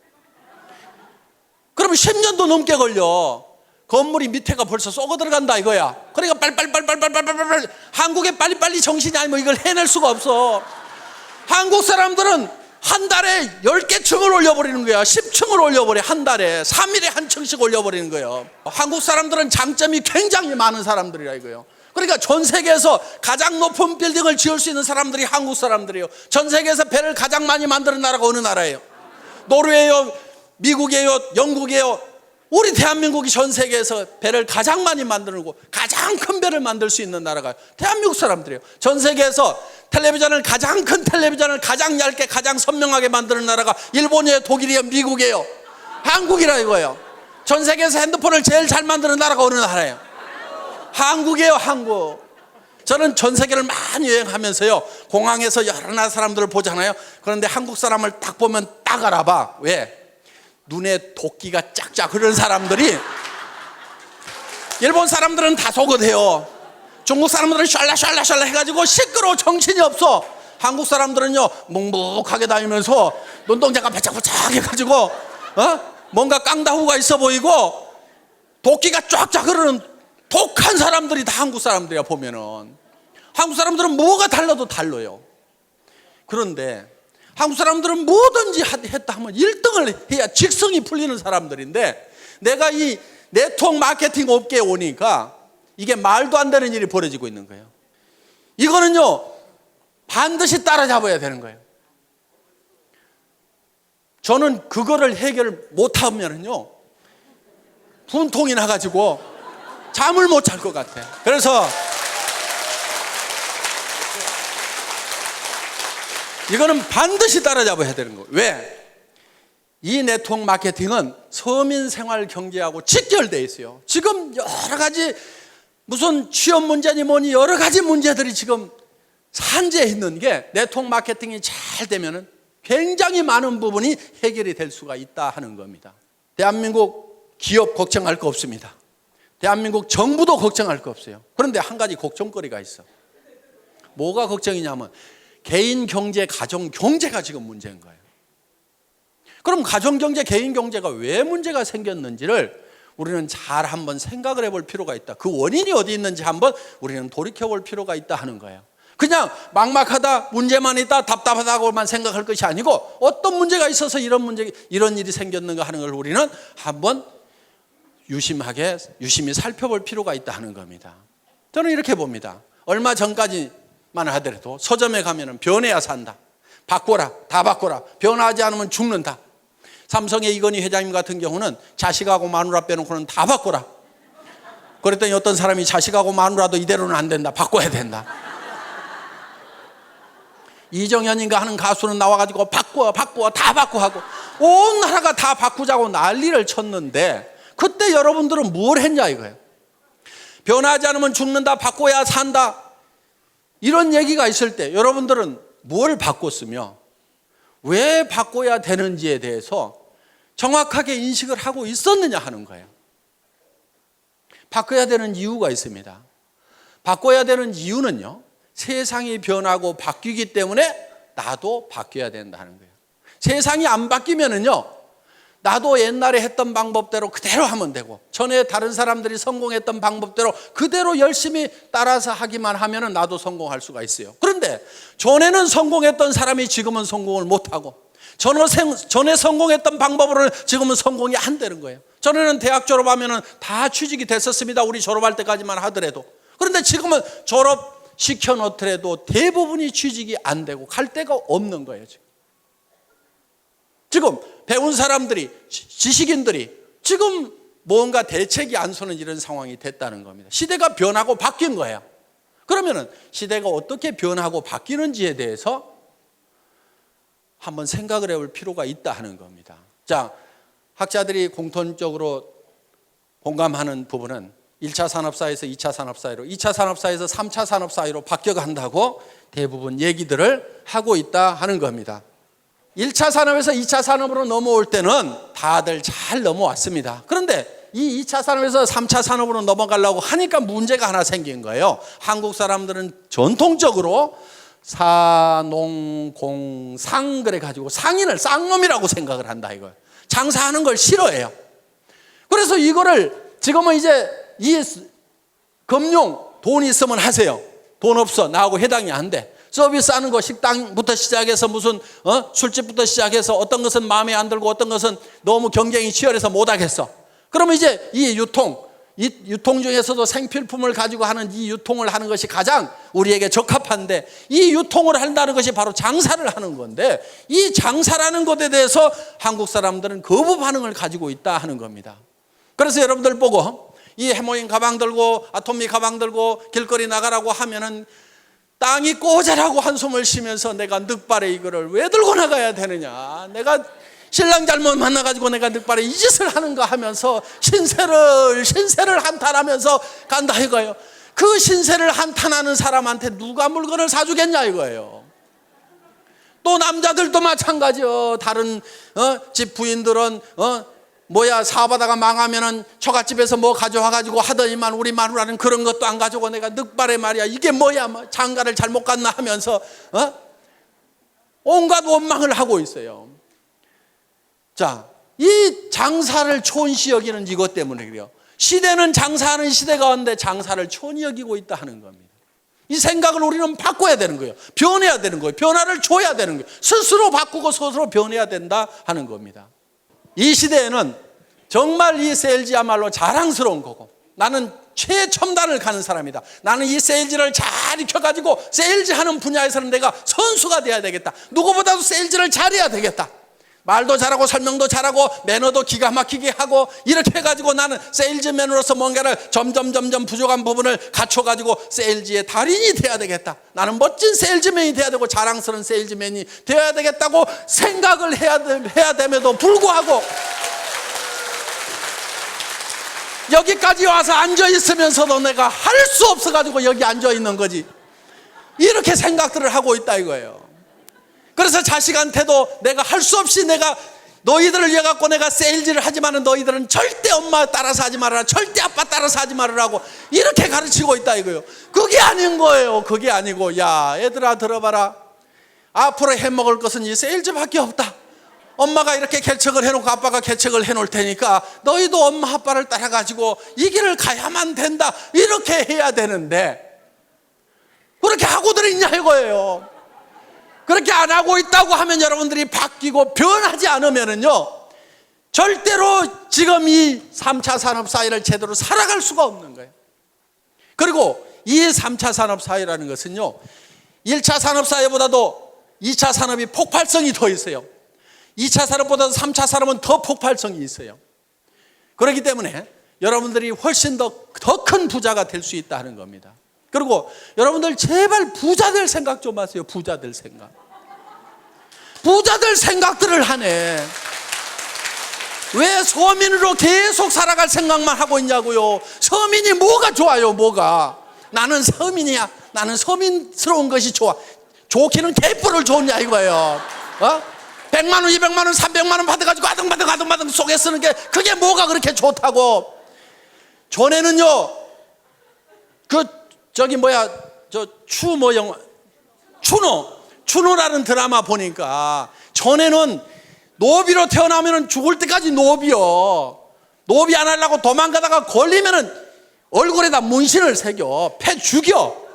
그러면 10년도 넘게 걸려. 건물이 밑에가 벌써 썩어 들어간다 이거야. 그러니까 빨리 한국에 빨리빨리 정신이 아니면 이걸 해낼 수가 없어. 한국 사람들은 한 달에 10개 층을 올려버리는 거야. 10층을 올려버려. 한 달에 3일에 한 층씩 올려버리는 거예요. 한국 사람들은 장점이 굉장히 많은 사람들이라 이거예요. 그러니까 전 세계에서 가장 높은 빌딩을 지을 수 있는 사람들이 한국 사람들이에요. 전 세계에서 배를 가장 많이 만드는 나라가 어느 나라예요? 노르웨이요, 미국이에요, 영국이에요. 우리 대한민국이 전 세계에서 배를 가장 많이 만들고 가장 큰 배를 만들 수 있는 나라가 대한민국 사람들이에요. 전 세계에서 텔레비전을 가장 큰 텔레비전을 가장 얇게 가장 선명하게 만드는 나라가 일본이에요, 독일이에요, 미국이에요, 한국이라 이거예요. 전 세계에서 핸드폰을 제일 잘 만드는 나라가 어느 나라예요? 한국이에요, 한국. 저는 전 세계를 많이 여행하면서요, 공항에서 여러 나라 사람들을 보잖아요. 그런데 한국 사람을 딱 보면 딱 알아봐. 왜? 눈에 도끼가 짝짝 흐르는 사람들이. 일본 사람들은 다 속어대요. 중국 사람들은 샬라샬라샬라 해가지고 시끄러워 정신이 없어. 한국 사람들은요 묵묵하게 다니면서 눈동자가 바짝바짝 해가지고 뭔가 깡다후가 있어 보이고 도끼가 쫙쫙 흐르는 독한 사람들이 다 한국 사람들이야. 보면은 한국 사람들은 뭐가 달라도 달라요. 그런데 한국 사람들은 뭐든지 했다 하면 1등을 해야 직성이 풀리는 사람들인데, 내가 이 네트워크 마케팅 업계에 오니까 이게 말도 안 되는 일이 벌어지고 있는 거예요. 이거는요 반드시 따라잡아야 되는 거예요. 저는 그거를 해결 못하면은요 분통이 나가지고 잠을 못 잘 것 같아요. 그래서 이거는 반드시 따라잡아야 되는 거예요. 왜? 이 네트워크 마케팅은 서민 생활 경제하고 직결되어 있어요. 지금 여러 가지 무슨 취업 문제니 뭐니 여러 가지 문제들이 지금 산재해 있는 게 네트워크 마케팅이 잘 되면은 굉장히 많은 부분이 해결이 될 수가 있다 하는 겁니다. 대한민국 기업 걱정할 거 없습니다. 대한민국 정부도 걱정할 거 없어요. 그런데 한 가지 걱정거리가 있어. 뭐가 걱정이냐면 개인 경제, 가정 경제가 지금 문제인 거예요. 그럼 가정 경제, 개인 경제가 왜 문제가 생겼는지를 우리는 잘 한번 생각을 해볼 필요가 있다. 그 원인이 어디 있는지 한번 우리는 돌이켜볼 필요가 있다 하는 거예요. 그냥 막막하다, 문제만 있다, 답답하다고만 생각할 것이 아니고 어떤 문제가 있어서 이런 일이 생겼는가 하는 걸 우리는 한번 유심히 살펴볼 필요가 있다 하는 겁니다. 저는 이렇게 봅니다. 얼마 전까지만 하더라도 서점에 가면은 변해야 산다, 바꿔라, 다 바꿔라, 변하지 않으면 죽는다. 삼성의 이건희 회장님 같은 경우는 자식하고 마누라 빼놓고는 다 바꿔라. 그랬더니 어떤 사람이 자식하고 마누라도 이대로는 안 된다, 바꿔야 된다. 이정현인가 하는 가수는 나와가지고 바꿔 다 바꿔 하고 온 나라가 다 바꾸자고 난리를 쳤는데, 그때 여러분들은 뭘 했냐 이거예요. 변하지 않으면 죽는다, 바꿔야 산다, 이런 얘기가 있을 때 여러분들은 뭘 바꿨으며 왜 바꿔야 되는지에 대해서 정확하게 인식을 하고 있었느냐 하는 거예요. 바꿔야 되는 이유가 있습니다. 바꿔야 되는 이유는요, 세상이 변하고 바뀌기 때문에 나도 바뀌어야 된다는 거예요. 세상이 안 바뀌면은요, 나도 옛날에 했던 방법대로 그대로 하면 되고, 전에 다른 사람들이 성공했던 방법대로 그대로 열심히 따라서 하기만 하면은 나도 성공할 수가 있어요. 그런데 전에는 성공했던 사람이 지금은 성공을 못하고, 전에 성공했던 방법으로는 지금은 성공이 안 되는 거예요. 전에는 대학 졸업하면은 다 취직이 됐었습니다. 우리 졸업할 때까지만 하더라도. 그런데 지금은 졸업시켜 놓더라도 대부분이 취직이 안 되고 갈 데가 없는 거예요. 지금 배운 사람들이, 지식인들이 지금 뭔가 대책이 안 서는 이런 상황이 됐다는 겁니다. 시대가 변하고 바뀐 거예요. 그러면은 시대가 어떻게 변하고 바뀌는지에 대해서 한번 생각을 해볼 필요가 있다 하는 겁니다. 자, 학자들이 공통적으로 공감하는 부분은 1차 산업사회에서 2차 산업사회로, 2차 산업사회에서 3차 산업사회로 바뀌어간다고 대부분 얘기들을 하고 있다 하는 겁니다. 1차 산업에서 2차 산업으로 넘어올 때는 다들 잘 넘어왔습니다. 그런데 이 2차 산업에서 3차 산업으로 넘어가려고 하니까 문제가 하나 생긴 거예요. 한국 사람들은 전통적으로 사농공상 그래가지고 상인을 쌍놈이라고 생각을 한다 이거예요. 장사하는 걸 싫어해요. 그래서 이거를 지금은 이제 이 금융, 돈 있으면 하세요. 돈 없어, 나하고 해당이 안 돼. 서비스 하는 거, 식당부터 시작해서 무슨 술집부터 시작해서 어떤 것은 마음에 안 들고 어떤 것은 너무 경쟁이 치열해서 못 하겠어. 그러면 이제 이 유통 중에서도 생필품을 가지고 하는 이 유통을 하는 것이 가장 우리에게 적합한데, 이 유통을 한다는 것이 바로 장사를 하는 건데, 이 장사라는 것에 대해서 한국 사람들은 거부 반응을 가지고 있다 하는 겁니다. 그래서 여러분들 보고 이 해모인 가방 들고 아토미 가방 들고 길거리 나가라고 하면은 땅이 꼬자라고 한숨을 쉬면서 내가 늑발에 이거를 왜 들고 나가야 되느냐, 내가 신랑 잘못 만나가지고 내가 늑발에 이 짓을 하는가 하면서 신세를 한탄하면서 간다 이거예요. 그 신세를 한탄하는 사람한테 누가 물건을 사주겠냐 이거예요. 또 남자들도 마찬가지요. 다른 집 부인들은 사업하다가 망하면은 처갓집에서 뭐 가져와가지고 하더니만 우리 마누라는 그런 것도 안 가지고 내가 늑발에 말이야 이게 뭐야, 뭐 장가를 잘못 갔나 하면서 온갖 원망을 하고 있어요. 자, 이 장사를 촌시 여기는 이것 때문에 그래요. 시대는 장사하는 시대가 왔는데 장사를 촌히 여기고 있다 하는 겁니다. 이 생각을 우리는 바꿔야 되는 거예요. 변해야 되는 거예요. 변화를 줘야 되는 거예요. 스스로 바꾸고 스스로 변해야 된다 하는 겁니다. 이 시대에는 정말 이 세일즈야말로 자랑스러운 거고, 나는 최첨단을 가는 사람이다. 나는 이 세일즈를 잘 익혀가지고 세일즈 하는 분야에서는 내가 선수가 돼야 되겠다. 누구보다도 세일즈를 잘해야 되겠다. 말도 잘하고 설명도 잘하고 매너도 기가 막히게 하고 이렇게 해가지고 나는 세일즈맨으로서 뭔가를 점점 부족한 부분을 갖춰가지고 세일즈의 달인이 돼야 되겠다. 나는 멋진 세일즈맨이 돼야 되고 자랑스러운 세일즈맨이 되어야 되겠다고 생각을 해야 됨에도 불구하고 여기까지 와서 앉아있으면서도 내가 할 수 없어가지고 여기 앉아있는 거지, 이렇게 생각들을 하고 있다 이거예요. 그래서 자식한테도 내가 할 수 없이 내가 너희들을 위해 갖고 내가 세일즈를 하지만은 너희들은 절대 엄마 따라서 하지 말아라, 절대 아빠 따라서 하지 말으라고 이렇게 가르치고 있다 이거예요. 그게 아닌 거예요. 그게 아니고, 야 얘들아 들어봐라, 앞으로 해먹을 것은 이 세일즈밖에 없다. 엄마가 이렇게 개척을 해놓고 아빠가 개척을 해놓을 테니까 너희도 엄마 아빠를 따라가지고 이 길을 가야만 된다, 이렇게 해야 되는데 그렇게 하고들 있냐 이거예요. 그렇게 안 하고 있다고 하면 여러분들이 바뀌고 변하지 않으면은요, 절대로 지금 이 3차 산업사회를 제대로 살아갈 수가 없는 거예요. 그리고 이 3차 산업사회라는 것은요, 1차 산업사회보다도 2차 산업이 폭발성이 더 있어요. 2차 산업보다도 3차 산업은 더 폭발성이 있어요. 그렇기 때문에 여러분들이 훨씬 더 큰 부자가 될 수 있다는 겁니다. 그리고 여러분들 제발 부자들 생각 좀 하세요. 부자들 생각. 부자들 생각들을 하네. 왜 서민으로 계속 살아갈 생각만 하고 있냐고요. 서민이 뭐가 좋아요, 뭐가. 나는 서민이야. 나는 서민스러운 것이 좋아. 좋기는 개뿔을 좋냐 이거예요. 100만 원, 200만 원, 300만 원 받아가지고 아등바등 속에 쓰는 게 그게 뭐가 그렇게 좋다고. 전에는요, 추노라는 드라마 보니까 전에는 노비로 태어나면 죽을 때까지 노비요. 노비 안 하려고 도망가다가 걸리면은 얼굴에다 문신을 새겨 패 죽여.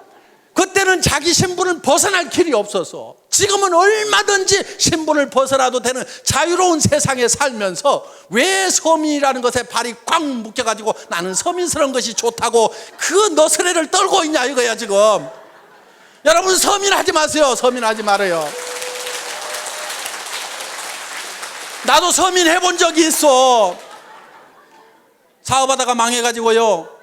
그때는 자기 신분을 벗어날 길이 없어서, 지금은 얼마든지 신분을 벗어나도 되는 자유로운 세상에 살면서 왜 서민이라는 것에 발이 꽉 묶여가지고 나는 서민스러운 것이 좋다고 그 너스레를 떨고 있냐 이거야 지금. 여러분 서민하지 마세요. 서민하지 말아요. 나도 서민 해본 적이 있어. 사업하다가 망해가지고요,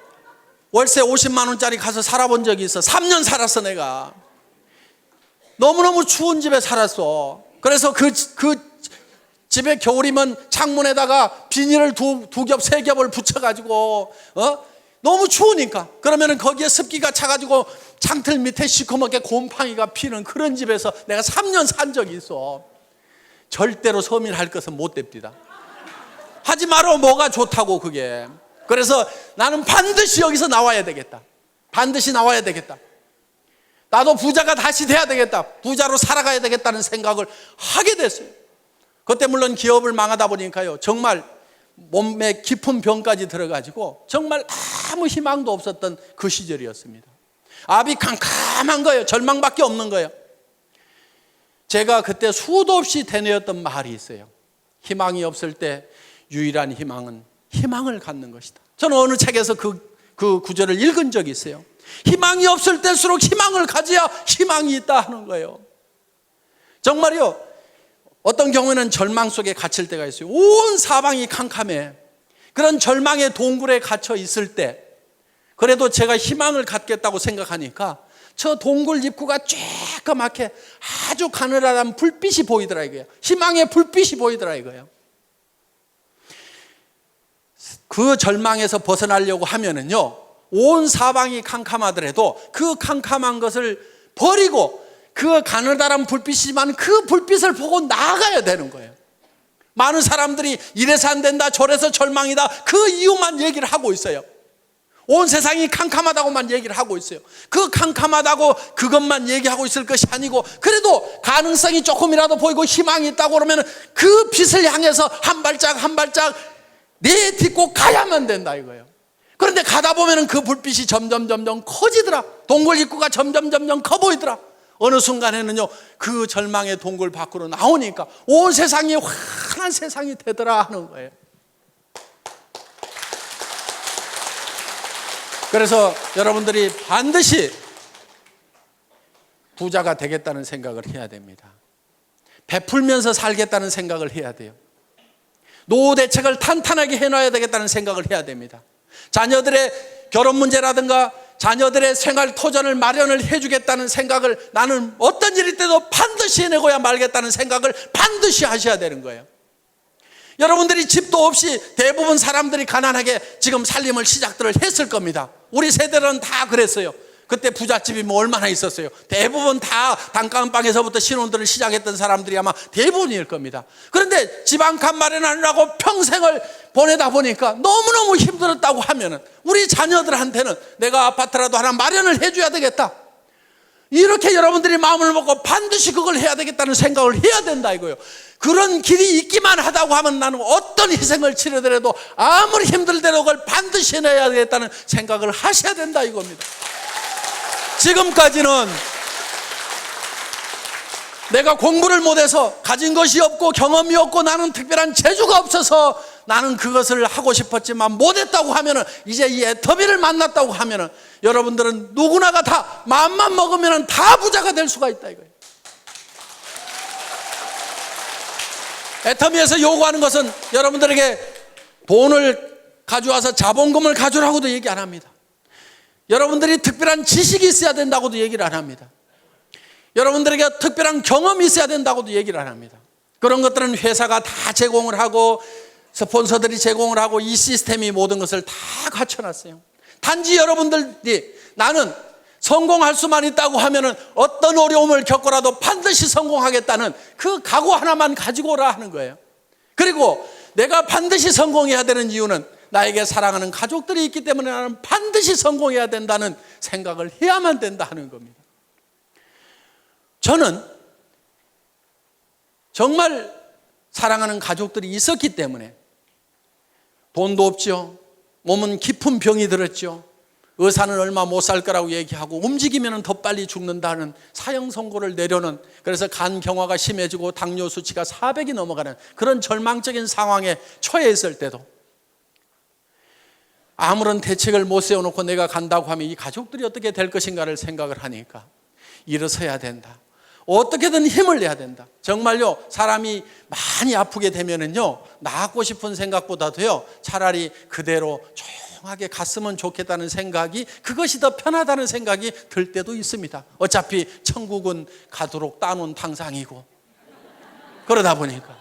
월세 50만 원짜리 가서 살아본 적이 있어. 3년 살았어 내가. 너무너무 추운 집에 살았어. 그래서 그 집에 겨울이면 창문에다가 비닐을 두 겹, 세 겹을 붙여가지고 너무 추우니까, 그러면은 거기에 습기가 차가지고 창틀 밑에 시커멓게 곰팡이가 피는 그런 집에서 내가 3년 산 적이 있어. 절대로 서민할 것은 못 됩니다. 하지 마라. 뭐가 좋다고 그게. 그래서 나는 반드시 여기서 나와야 되겠다. 반드시 나와야 되겠다. 나도 부자가 다시 돼야 되겠다. 부자로 살아가야 되겠다는 생각을 하게 됐어요. 그때 물론 기업을 망하다 보니까요, 정말 몸에 깊은 병까지 들어가지고 정말 아무 희망도 없었던 그 시절이었습니다. 앞이 캄캄한 거예요. 절망밖에 없는 거예요. 제가 그때 수도 없이 되뇌었던 말이 있어요. 희망이 없을 때 유일한 희망은 희망을 갖는 것이다. 저는 어느 책에서 그 구절을 읽은 적이 있어요. 희망이 없을 때일수록 희망을 가져야 희망이 있다 하는 거예요. 정말요, 어떤 경우에는 절망 속에 갇힐 때가 있어요. 온 사방이 캄캄해. 그런 절망의 동굴에 갇혀 있을 때, 그래도 제가 희망을 갖겠다고 생각하니까 저 동굴 입구가 쬐까맣게 아주 가느다란 불빛이 보이더라 이거예요. 희망의 불빛이 보이더라 이거예요. 그 절망에서 벗어나려고 하면은요, 온 사방이 캄캄하더라도 그 캄캄한 것을 버리고 그 가느다란 불빛이지만 그 불빛을 보고 나아가야 되는 거예요. 많은 사람들이 이래서 안 된다, 저래서 절망이다, 그 이유만 얘기를 하고 있어요. 온 세상이 캄캄하다고만 얘기를 하고 있어요. 그 캄캄하다고 그것만 얘기하고 있을 것이 아니고, 그래도 가능성이 조금이라도 보이고 희망이 있다고 그러면 그 빛을 향해서 한 발짝 한 발짝 내딛고 가야만 된다 이거예요. 그런데 가다 보면 그 불빛이 점점 커지더라. 동굴 입구가 점점 커 보이더라. 어느 순간에는요, 그 절망의 동굴 밖으로 나오니까 온 세상이 환한 세상이 되더라 하는 거예요. 그래서 여러분들이 반드시 부자가 되겠다는 생각을 해야 됩니다. 베풀면서 살겠다는 생각을 해야 돼요. 노후 대책을 탄탄하게 해놔야 되겠다는 생각을 해야 됩니다. 자녀들의 결혼 문제라든가 자녀들의 생활 토전을 마련을 해주겠다는 생각을, 나는 어떤 일일 때도 반드시 해내고야 말겠다는 생각을 반드시 하셔야 되는 거예요. 여러분들이 집도 없이 대부분 사람들이 가난하게 지금 살림을 시작들을 했을 겁니다. 우리 세대는 다 그랬어요. 그때 부잣집이 뭐 얼마나 있었어요. 대부분 다 단칸방에서부터 신혼들을 시작했던 사람들이 아마 대부분일 겁니다. 그런데 집 한 칸 마련하느라고 평생을 보내다 보니까 너무너무 힘들었다고 하면은 우리 자녀들한테는 내가 아파트라도 하나 마련을 해줘야 되겠다, 이렇게 여러분들이 마음을 먹고 반드시 그걸 해야 되겠다는 생각을 해야 된다 이거예요. 그런 길이 있기만 하다고 하면 나는 어떤 희생을 치르더라도 아무리 힘들더라도 그걸 반드시 해내야 되겠다는 생각을 하셔야 된다 이겁니다. 지금까지는 내가 공부를 못해서, 가진 것이 없고 경험이 없고 나는 특별한 재주가 없어서 나는 그것을 하고 싶었지만 못했다고 하면은, 이제 이 애터미를 만났다고 하면은 여러분들은 누구나가 다 마음만 먹으면 다 부자가 될 수가 있다 이거예요. 애터미에서 요구하는 것은 여러분들에게 돈을 가져와서 자본금을 가져라고도 얘기 안 합니다. 여러분들이 특별한 지식이 있어야 된다고도 얘기를 안 합니다. 여러분들에게 특별한 경험이 있어야 된다고도 얘기를 안 합니다. 그런 것들은 회사가 다 제공을 하고 스폰서들이 제공을 하고 이 시스템이 모든 것을 다 갖춰놨어요. 단지 여러분들이 나는 성공할 수만 있다고 하면은 어떤 어려움을 겪고라도 반드시 성공하겠다는 그 각오 하나만 가지고 오라 하는 거예요. 그리고 내가 반드시 성공해야 되는 이유는 나에게 사랑하는 가족들이 있기 때문에 나는 반드시 성공해야 된다는 생각을 해야만 된다 하는 겁니다. 저는 정말 사랑하는 가족들이 있었기 때문에 돈도 없죠. 몸은 깊은 병이 들었죠. 의사는 얼마 못 살 거라고 얘기하고 움직이면 더 빨리 죽는다는 사형 선고를 내려는, 그래서 간 경화가 심해지고 당뇨 수치가 400이 넘어가는 그런 절망적인 상황에 처해 있을 때도 아무런 대책을 못 세워놓고 내가 간다고 하면 이 가족들이 어떻게 될 것인가를 생각을 하니까 일어서야 된다. 어떻게든 힘을 내야 된다. 정말요, 사람이 많이 아프게 되면은요, 나았고 싶은 생각보다도요, 차라리 그대로 조용하게 갔으면 좋겠다는 생각이, 그것이 더 편하다는 생각이 들 때도 있습니다. 어차피 천국은 가도록 따놓은 탕상이고, 그러다 보니까.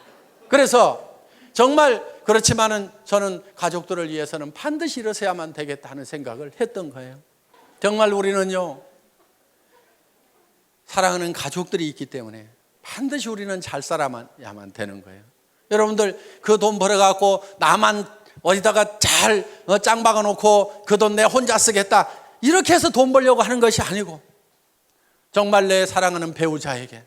그래서 정말 그렇지만은 저는 가족들을 위해서는 반드시 일어서야만 되겠다 하는 생각을 했던 거예요. 정말 우리는요, 사랑하는 가족들이 있기 때문에 반드시 우리는 잘 살아야만 되는 거예요. 여러분들 그 돈 벌어갖고 나만 어디다가 잘 짱 박아놓고 그 돈 내 혼자 쓰겠다 이렇게 해서 돈 벌려고 하는 것이 아니고, 정말 내 사랑하는 배우자에게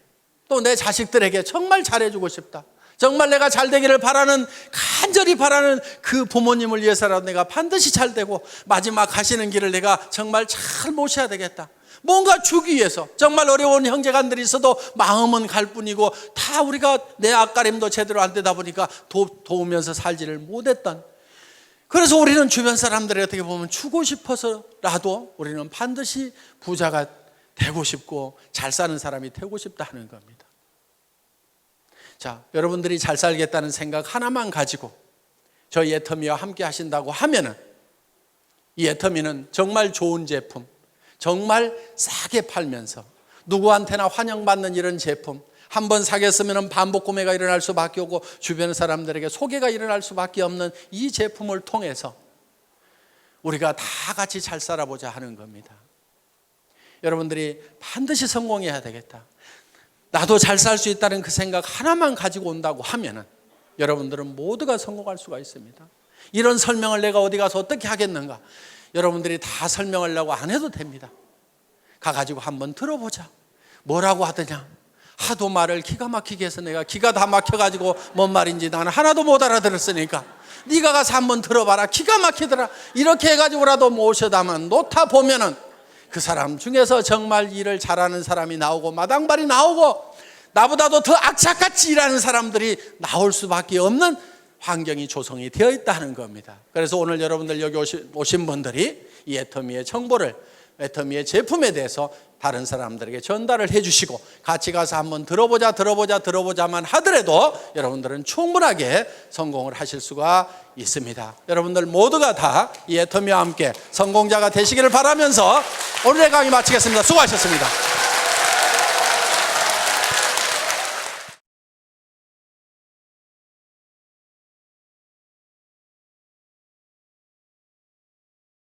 또 내 자식들에게 정말 잘해주고 싶다, 정말 내가 잘 되기를 바라는, 간절히 바라는 그 부모님을 위해서라도 내가 반드시 잘 되고 마지막 가시는 길을 내가 정말 잘 모셔야 되겠다, 뭔가 주기 위해서. 정말 어려운 형제간들이 있어도 마음은 갈 뿐이고 다 우리가 내 앞가림도 제대로 안 되다 보니까 도우면서 살지를 못했던, 그래서 우리는 주변 사람들이 어떻게 보면 주고 싶어서라도 우리는 반드시 부자가 되고 싶고 잘 사는 사람이 되고 싶다 하는 겁니다. 자, 여러분들이 잘 살겠다는 생각 하나만 가지고 저희 애터미와 함께 하신다고 하면은, 이 애터미는 정말 좋은 제품, 정말 싸게 팔면서 누구한테나 환영받는 이런 제품, 한번 사겠으면 반복 구매가 일어날 수밖에 없고 주변 사람들에게 소개가 일어날 수밖에 없는 이 제품을 통해서 우리가 다 같이 잘 살아보자 하는 겁니다. 여러분들이 반드시 성공해야 되겠다, 나도 잘 살 수 있다는 그 생각 하나만 가지고 온다고 하면은 여러분들은 모두가 성공할 수가 있습니다. 이런 설명을 내가 어디 가서 어떻게 하겠는가, 여러분들이 다 설명하려고 안 해도 됩니다. 가가지고 한번 들어보자. 뭐라고 하더냐, 하도 말을 기가 막히게 해서 내가 기가 다 막혀가지고 뭔 말인지 나는 하나도 못 알아들었으니까 네가 가서 한번 들어봐라, 기가 막히더라, 이렇게 해가지고라도 모셔다만 놓다 보면은 그 사람 중에서 정말 일을 잘하는 사람이 나오고 마당발이 나오고 나보다도 더 악착같이 일하는 사람들이 나올 수밖에 없는 환경이 조성이 되어 있다는 겁니다. 그래서 오늘 여러분들 여기 오신 분들이 이 애터미의 정보를, 애터미의 제품에 대해서 다른 사람들에게 전달을 해주시고 같이 가서 한번 들어보자만 하더라도 여러분들은 충분하게 성공을 하실 수가 있습니다. 여러분들 모두가 다 이 애터미와 함께 성공자가 되시기를 바라면서 오늘의 강의 마치겠습니다. 수고하셨습니다.